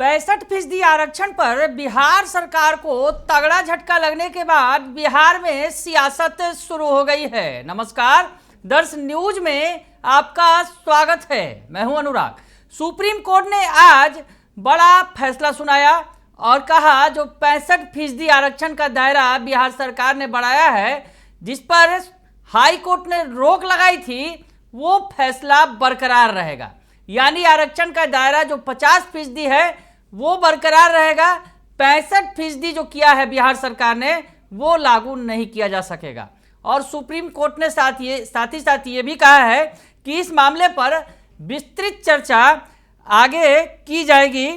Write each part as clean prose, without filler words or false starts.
65% आरक्षण पर बिहार सरकार को तगड़ा झटका लगने के बाद बिहार में सियासत शुरू हो गई है। नमस्कार, दर्श न्यूज में आपका स्वागत है। मैं हूं अनुराग। सुप्रीम कोर्ट ने आज बड़ा फैसला सुनाया और कहा जो 65% आरक्षण का दायरा बिहार सरकार ने बढ़ाया है, जिस पर हाई कोर्ट ने रोक लगाई थी, वो फैसला बरकरार रहेगा। यानी आरक्षण का दायरा जो 50% है वो बरकरार रहेगा। 65% जो किया है बिहार सरकार ने वो लागू नहीं किया जा सकेगा। और सुप्रीम कोर्ट ने साथ ही साथ ये भी कहा है कि इस मामले पर विस्तृत चर्चा आगे की जाएगी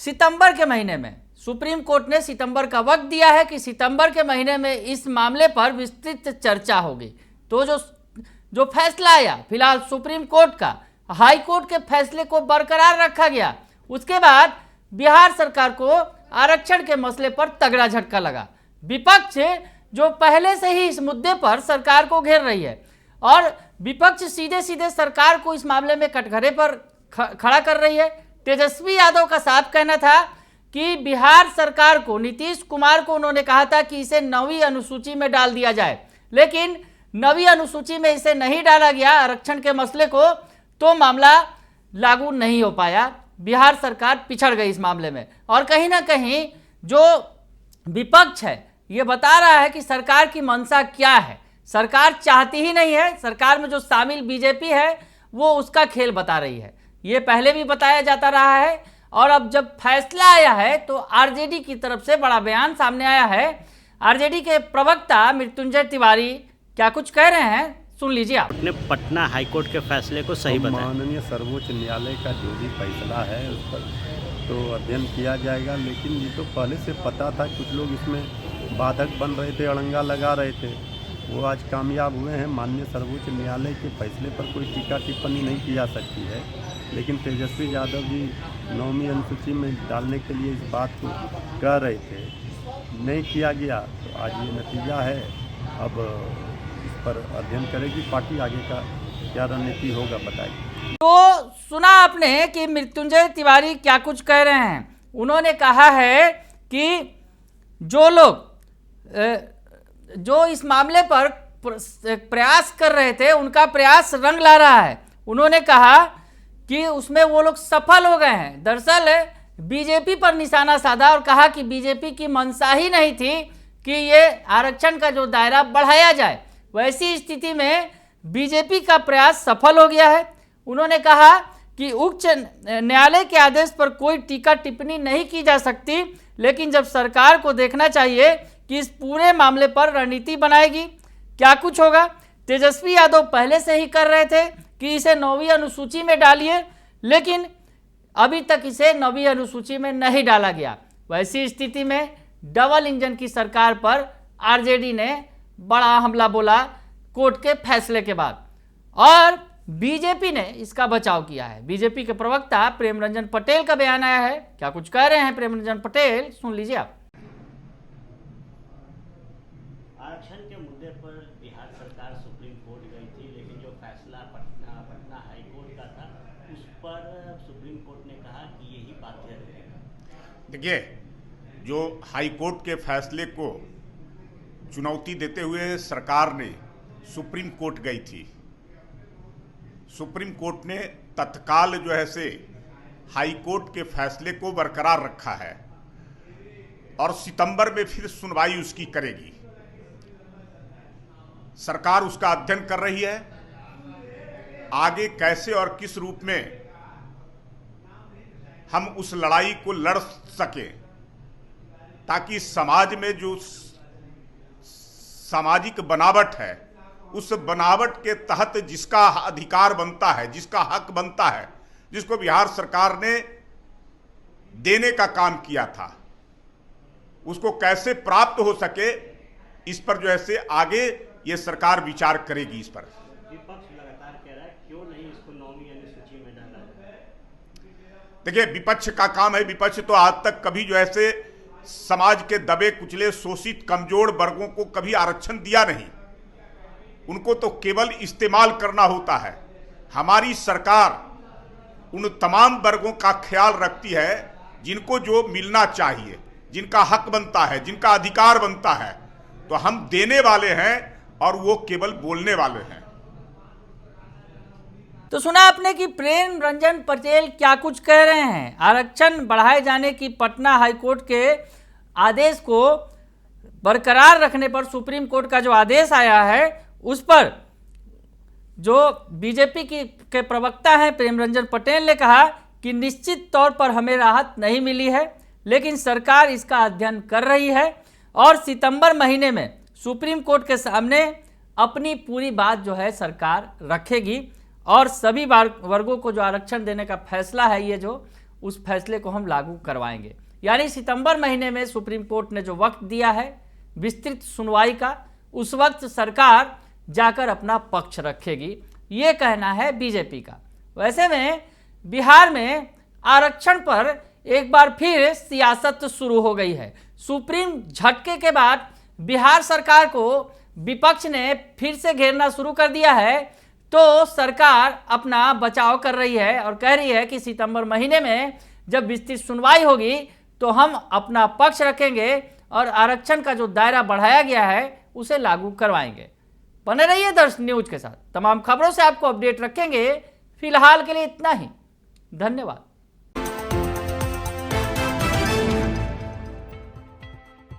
सितंबर के महीने में। सुप्रीम कोर्ट ने सितंबर का वक्त दिया है कि सितंबर के महीने में इस मामले पर विस्तृत चर्चा होगी। तो जो फैसला आया फिलहाल सुप्रीम कोर्ट का, हाई कोर्ट के फैसले को बरकरार रखा गया। उसके बाद बिहार सरकार को आरक्षण के मसले पर तगड़ा झटका लगा। विपक्ष जो पहले से ही इस मुद्दे पर सरकार को घेर रही है और विपक्ष सीधे सीधे सरकार को इस मामले में कटघरे पर खड़ा कर रही है। तेजस्वी यादव का साफ कहना था कि बिहार सरकार को, नीतीश कुमार को उन्होंने कहा था कि इसे 9वीं अनुसूची में डाल दिया जाए, लेकिन 9वीं अनुसूची में इसे नहीं डाला गया आरक्षण के मसले को, तो मामला लागू नहीं हो पाया। बिहार सरकार पिछड़ गई इस मामले में। और कहीं ना कहीं जो विपक्ष है ये बता रहा है कि सरकार की मंशा क्या है। सरकार चाहती ही नहीं है, सरकार में जो शामिल बीजेपी है वो उसका खेल बता रही है। ये पहले भी बताया जाता रहा है और अब जब फैसला आया है तो आरजेडी की तरफ से बड़ा बयान सामने आया है। आरजेडी के प्रवक्ता मृत्युंजय तिवारी क्या कुछ कह रहे हैं, सुन लीजिए आप। अपने पटना हाईकोर्ट के फैसले को सही बताया। माननीय सर्वोच्च न्यायालय का जो भी फैसला है उस पर तो अध्ययन किया जाएगा, लेकिन ये तो पहले से पता था। कुछ लोग इसमें बाधक बन रहे थे, अड़ंगा लगा रहे थे, वो आज कामयाब हुए हैं। माननीय सर्वोच्च न्यायालय के फैसले पर कोई टीका टिप्पणी नहीं की जा सकती है, लेकिन तेजस्वी यादव जी 9वीं अनुसूची में डालने के लिए इस बात को कह रहे थे, नहीं किया गया, तो आज ये नतीजा है। अब पर अध्ययन करेगी पार्टी, आगे का क्या रणनीति होगा बताइए। तो सुना आपने कि मृत्युंजय तिवारी क्या कुछ कह रहे हैं। उन्होंने कहा है कि जो लोग जो इस मामले पर प्रयास कर रहे थे उनका प्रयास रंग ला रहा है। उन्होंने कहा कि उसमें वो लोग सफल हो गए हैं। दरअसल बीजेपी पर निशाना साधा और कहा कि बीजेपी की मंशा ही नहीं थी कि ये आरक्षण का जो दायरा बढ़ाया जाए। वैसी स्थिति में बीजेपी का प्रयास सफल हो गया है। उन्होंने कहा कि उच्च न्यायालय के आदेश पर कोई टीका टिप्पणी नहीं की जा सकती, लेकिन जब सरकार को देखना चाहिए कि इस पूरे मामले पर रणनीति बनाएगी, क्या कुछ होगा। तेजस्वी यादव पहले से ही कर रहे थे कि इसे 9वीं अनुसूची में डालिए, लेकिन अभी तक इसे 9वीं अनुसूची में नहीं डाला गया। वैसी स्थिति में डबल इंजन की सरकार पर आरजेडी ने बड़ा हमला बोला कोर्ट के फैसले के बाद, और बीजेपी ने इसका बचाव किया है। बीजेपी के प्रवक्ता प्रेम रंजन पटेल का बयान आया है। क्या कुछ कह रहे हैं प्रेम रंजन पटेल, सुन लीजिए आप। आरक्षण के मुद्दे पर बिहार सरकार सुप्रीम कोर्ट गई थी, लेकिन जो फैसला पटना हाई कोर्ट का था उस पर सुप्रीम कोर्ट ने कहा कि यही बाध्य रहेगा। देखिए, जो हाई कोर्ट के फैसले को चुनौती देते हुए सरकार ने सुप्रीम कोर्ट गई थी। सुप्रीम कोर्ट ने तत्काल जो है से हाई कोर्ट के फैसले को बरकरार रखा है और सितंबर में फिर सुनवाई उसकी करेगी। सरकार उसका अध्ययन कर रही है, आगे कैसे और किस रूप में हम उस लड़ाई को लड़ सकें, ताकि समाज में जो सामाजिक बनावट है उस बनावट के तहत जिसका अधिकार बनता है, जिसका हक बनता है, जिसको बिहार सरकार ने देने का काम किया था, उसको कैसे प्राप्त हो सके, इस पर जो है से आगे ये सरकार विचार करेगी। इस पर विपक्ष लगातार कह रहा है क्यों नहीं इसको 9वीं अनुसूची में डाला जाए। देखिए, विपक्ष का काम है। विपक्ष तो आज तक कभी जो है से समाज के दबे कुचले शोषित कमजोर वर्गों को कभी आरक्षण दिया नहीं। उनको तो केवल इस्तेमाल करना होता है। हमारी सरकार उन तमाम वर्गों का ख्याल रखती है जिनको जो मिलना चाहिए, जिनका हक बनता है, जिनका अधिकार बनता है। तो हम देने वाले हैं और वो केवल बोलने वाले हैं। तो सुना आपने कि प्रेम रंजन पटेल क्या कुछ कह रहे हैं। आरक्षण बढ़ाए जाने की पटना हाईकोर्ट के आदेश को बरकरार रखने पर सुप्रीम कोर्ट का जो आदेश आया है उस पर जो बीजेपी के प्रवक्ता हैं प्रेम रंजन पटेल ने कहा कि निश्चित तौर पर हमें राहत नहीं मिली है, लेकिन सरकार इसका अध्ययन कर रही है और सितंबर महीने में सुप्रीम कोर्ट के सामने अपनी पूरी बात जो है सरकार रखेगी और सभी वर्गों को जो आरक्षण देने का फैसला है ये जो उस फैसले को हम लागू करवाएंगे। यानी सितंबर महीने में सुप्रीम कोर्ट ने जो वक्त दिया है विस्तृत सुनवाई का, उस वक्त सरकार जाकर अपना पक्ष रखेगी, ये कहना है बीजेपी का। वैसे में बिहार में आरक्षण पर एक बार फिर सियासत शुरू हो गई है। सुप्रीम झटके के बाद बिहार सरकार को विपक्ष ने फिर से घेरना शुरू कर दिया है, तो सरकार अपना बचाव कर रही है और कह रही है कि सितंबर महीने में जब विस्तृत सुनवाई होगी तो हम अपना पक्ष रखेंगे और आरक्षण का जो दायरा बढ़ाया गया है उसे लागू करवाएंगे। बने रहिए दर्श न्यूज के साथ, तमाम खबरों से आपको अपडेट रखेंगे। फिलहाल के लिए इतना ही, धन्यवाद।